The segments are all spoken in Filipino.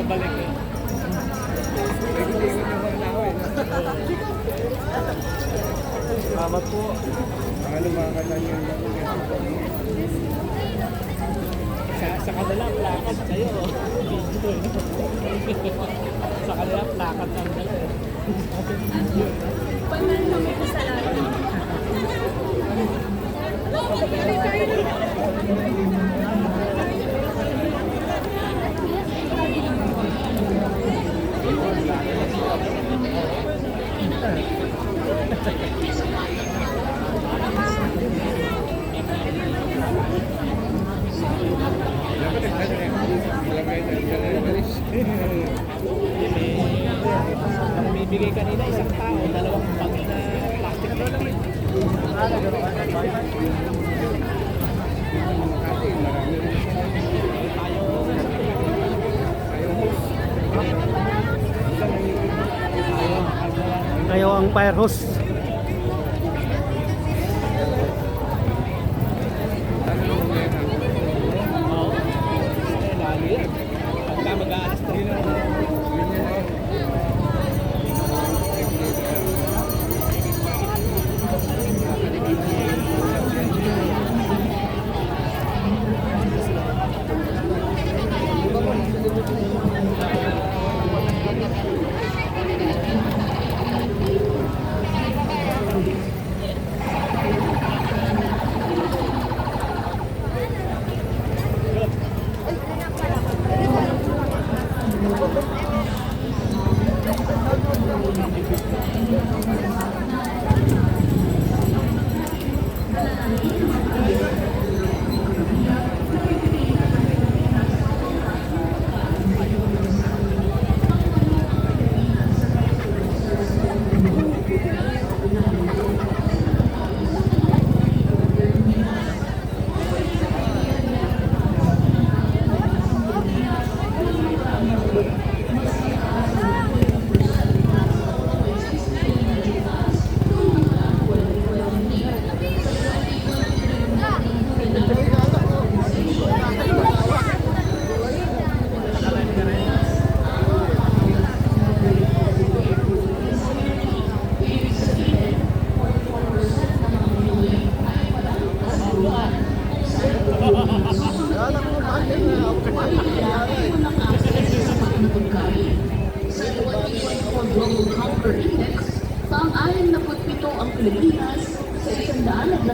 Babalik eh. Salamat po. Ano mga kanya Sa kanila, plakad kayo. Sa kanila, plakad ang dala eh. Pag meron kami kasalanan. Ang bibigay kanina, isang tao, dalawang bag na plastic bag. Ayaw ang fire hose. Oo. Lalo yan. Pagka mag-aalas na yun. Global Hunger Index, pang-67 ang Pilipinas sa 127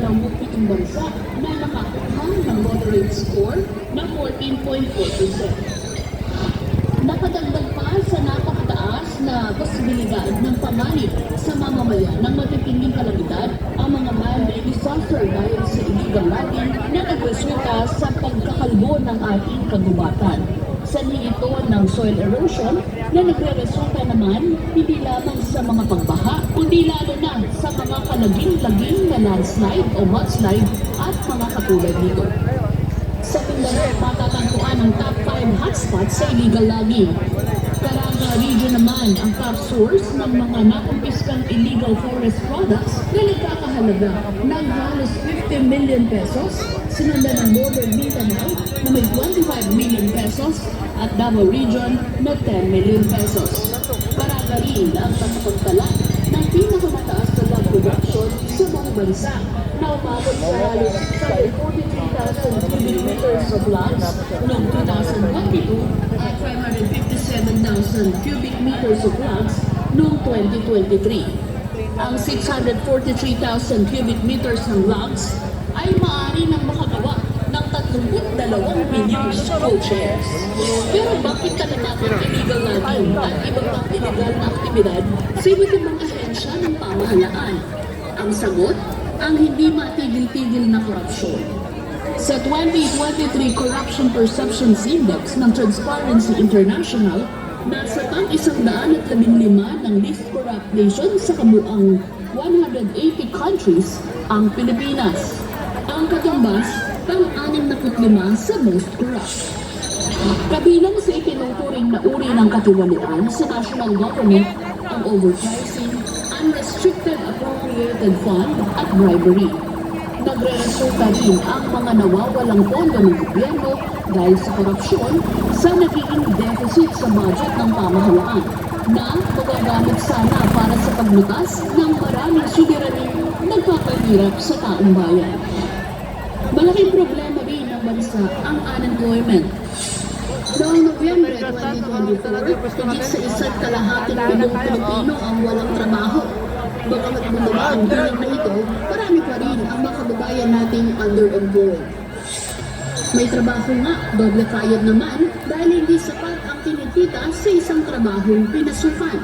bansa na nakakuha ng moderate score na 14.4%. Nakadagdag pa sa napakataas na posibilidad ng panganib sa mamamayan ng matitinding kalamidad ang mga man-made disaster dahil sa illegal logging na nagresulta sa pagkakalbo ng ating kagubatan. Sanhi ito ng soil erosion na nagre-resulta naman hindi lamang sa mga pagbaha, kundi lalo na sa mga kalaging-laging na landslide o mudslide at mga katulad nito. Sa Mindanao, matatagpuan ang top 5 hotspots sa illegal logging. Caraga region naman ang top source ng mga nakumpiskang illegal forest products na nagkakahalaga ng halos 50 million pesos, sinundan ng Northern Mindanao na may 25 million pesos at Davao Region na 10 million pesos. Caraga rin ang tatapagtala ng pinakamataas na log production sa buong bansa na umabot sa halos 643,000 cubic meters of logs noong 2022 at 557,000 cubic meters of logs noong 2023. Ang 643,000 cubic meters ng logs ay maaari nang makagawa ng 32 milyong co-shares. Pero bakit talagang illegal logging at ibang pang illegal na aktibidad sa iba't ibang ahensya ng pamahalaan? Ang sagot, ang hindi matigil-tigil na korupsyon. Sa 2023 Corruption Perceptions Index ng Transparency International, nasa pang-115 ng Least Corrupt Nation sa kabuang 180 countries ang Pilipinas. Ang katumbas, pang-65 sa most corrupt. Kabilang sa itinuturing na uri ng katiwalian sa national government ang overpricing, unrestricted appropriated fund at bribery. Nagre-resulta rin ang mga nawawalang pondo ng gobyerno dahil sa korupsyon sa nagiging deficit sa budget ng pamahalaan na magagamit sana para sa paglutas ng maraming suliraning nagpapahirap sa taong bayan. Malaking problema rin ng bansa ang unemployment. Noong Nobyembre 2024, higit sa isa't kalahating milyong Pilipino ang walang trabaho. Bagamat bumaba ang bilang na ito, marami pa rin ang mga kababayan nating underemployed. May trabaho nga, doble kayod naman dahil hindi sapat ang kinikita sa isang trabahong pinasukan.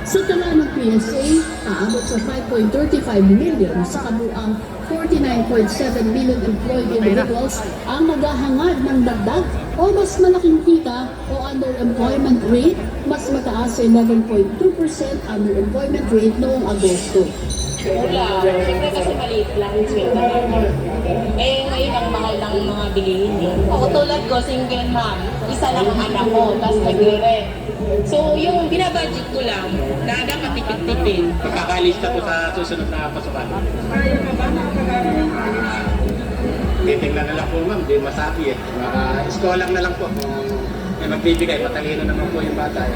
Sa tala ng PSA, aabot sa 5.35 million sa kabuang 49.7 million employed individuals ang naghahangad ng dagdag o mas malaking kita o underemployment rate, mas mataas sa 11.2% underemployment rate noong Agosto. Wala. Siyempre kasi maliit lang yung sweldo. Eh, ngayon ang mahal ng mga bilihin eh. Ako tulad ko, single mom. Isa lang ang anak ko, tapos nagre-rent. So, yung binabudget ko lang, na dapat tipid-tipid. Pagkakalista ko sa susunod na pasukan. Titingnan na lang po ma'am, di masabi eh. Iskolang na lang po. May magbibigay, matalino naman po yung bata.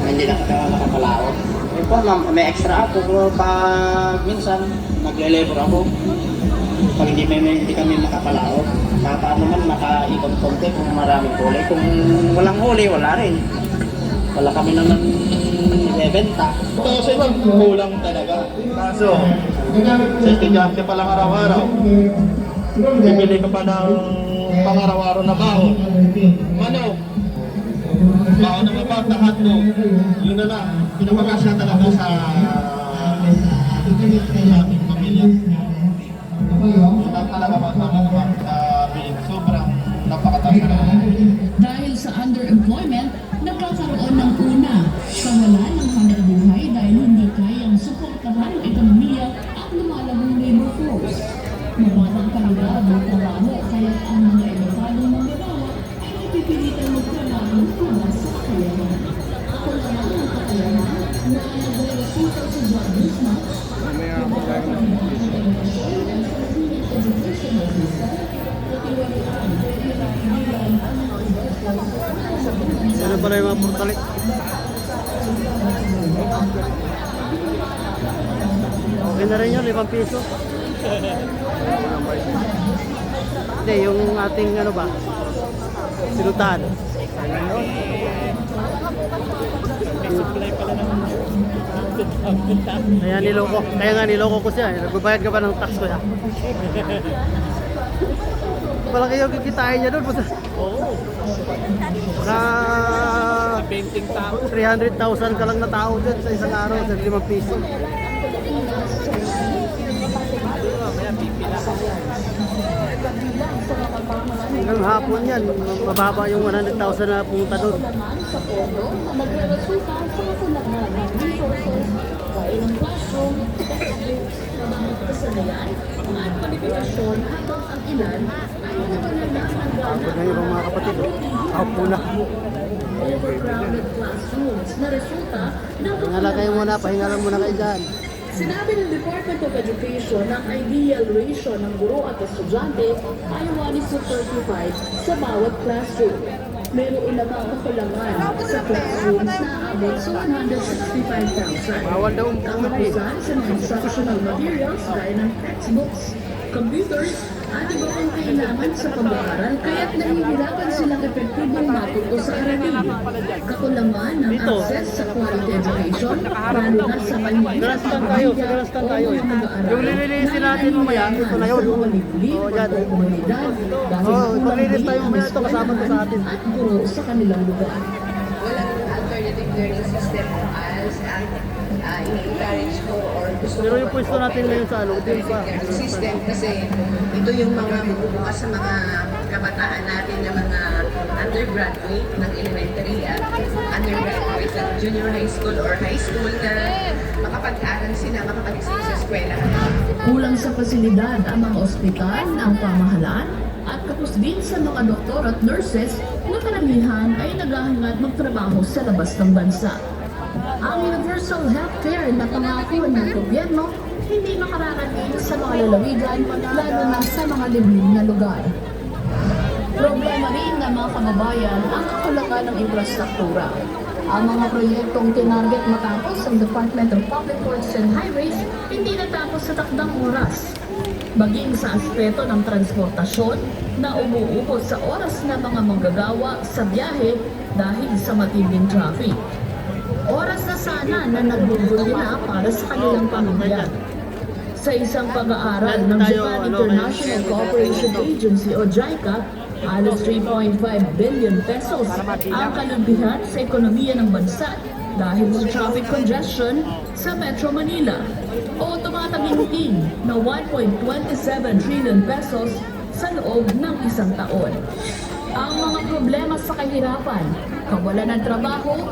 Hindi na ka nakapalaot. Yun po ma'am, may extra ako. Pero pag minsan, magle-labor ako. Pag hindi kami makapalaot, paano man makaikot konti kung maraming huli. Kung walang huli, wala rin. Wala kami naman ibebenta. Ito sa ibang kulang talaga. Kaso, sa estudyante pa lang araw-araw, bibili ka pa ng pang-araw-araw na baon. Manok, baon ng mga bata, hotdog. Yun na lang, pinamagasya talaga sa ating pamilya. Yun ang talaga magpapagpag sa biling. Sobrang napakataas na. Dahil sa underemployment, nagkakaroon ng una, kawalan ng hanap buhay dahil hindi kayang suportahan ang ekonomiya at lumalabong labor force. Mabatang kalidad ng trabaho kaya ang mga edukadong manggagawa ay napipilitan magtrabaho para sa kakayahan. Ako naman ang kakayahan na nagre-resulta sa jobless match. Mamaya ako tayo. Ano pala yung mga portalik? Okay na rin yun, 5 piso. Hindi, yung ating ano ba? Sinutan. Kaya niloko. Kaya nga niloko ko siya. Nagbabayad ka ba ng tax ko ya? Wala kayo kikitain niya doon. Oo. Sa Painting tao. 300,000 ka lang na tao dyan sa isang araw sa 5 piso. Mamaya pipila. Hanggang hapon yan, mababa yung 100,000 na pumunta doon. Sa pondo na nagre-resulta sa kakulangan ng resources gaya ng classroom, textbooks, mga kasanayan, at kwalifikasyon habang ang ilan ay nawalan na ng gana Pagod na yung mga kapatid. Hapon na. overcrowded classrooms na resulta ng Pahinga lang kayo muna, pahinga lang muna kayo dyan. Sinabi ng Department of Education na ang ideal ratio ng guro at estudyante ay 1:35 sa bawat classroom. Merong ilang kakulangan sa classrooms na aabot sa 165,000. Bawal daw bumili. Kakulangan sa mga instructional materials gaya ng textbooks, computers, at iba pang kailangan sa pag-aaral kaya't nahihirapan silang epektibong matuto sa aralin. Kakulangan ng access sa quality education, lalo na sa maliit Garas lang tayo, sa garas lang tayo. Yung lilinisin natin mamaya, ito na yun. Oo, yan. Oo, maglinis tayo mamaya, ito kasama to sa atin. At guro sa kanilang lugar. Walang alternative learning system as in-encourage ko or gusto Pero ko yung pwesto natin ngayon sa ano, din pa. system kasi ito yung mga magbubukas sa mga kabataan natin na mga undergraduate ng elementary at undergraduate ng junior high school or high school na makapag-aral sila, makapag-isip sa eskwela. Kulang sa pasilidad ang mga ospital, ang pamahalaan, at kapos din sa mga doktor at nurses na karamihan ay naghahangad magtrabaho sa labas ng bansa. Ang universal healthcare na pangako ng gobyerno hindi makararating sa mga lalawigan, lalo na sa mga liblib na lugar. Problema rin ng mga kababayan ang kakulangan ng infrastruktura. Ang mga proyektong tinarget matapos ng Department of Public Works and Highways hindi natapos sa takdang oras. Maging sa aspeto ng transportasyon na umuubos sa oras ng mga manggagawa sa biyahe dahil sa matinding traffic. Oras na sana na nagbubuli na para sa kanilang pamilya. Sa isang pag-aaral ng Japan International Cooperation Agency o JICA, halos 3.5 billion pesos ang kalubihan sa ekonomiya ng bansa dahil sa traffic congestion sa Metro Manila o tumataginting na 1.27 trillion pesos sa loob ng isang taon. Ang mga problema sa kahirapan, kawalan ng trabaho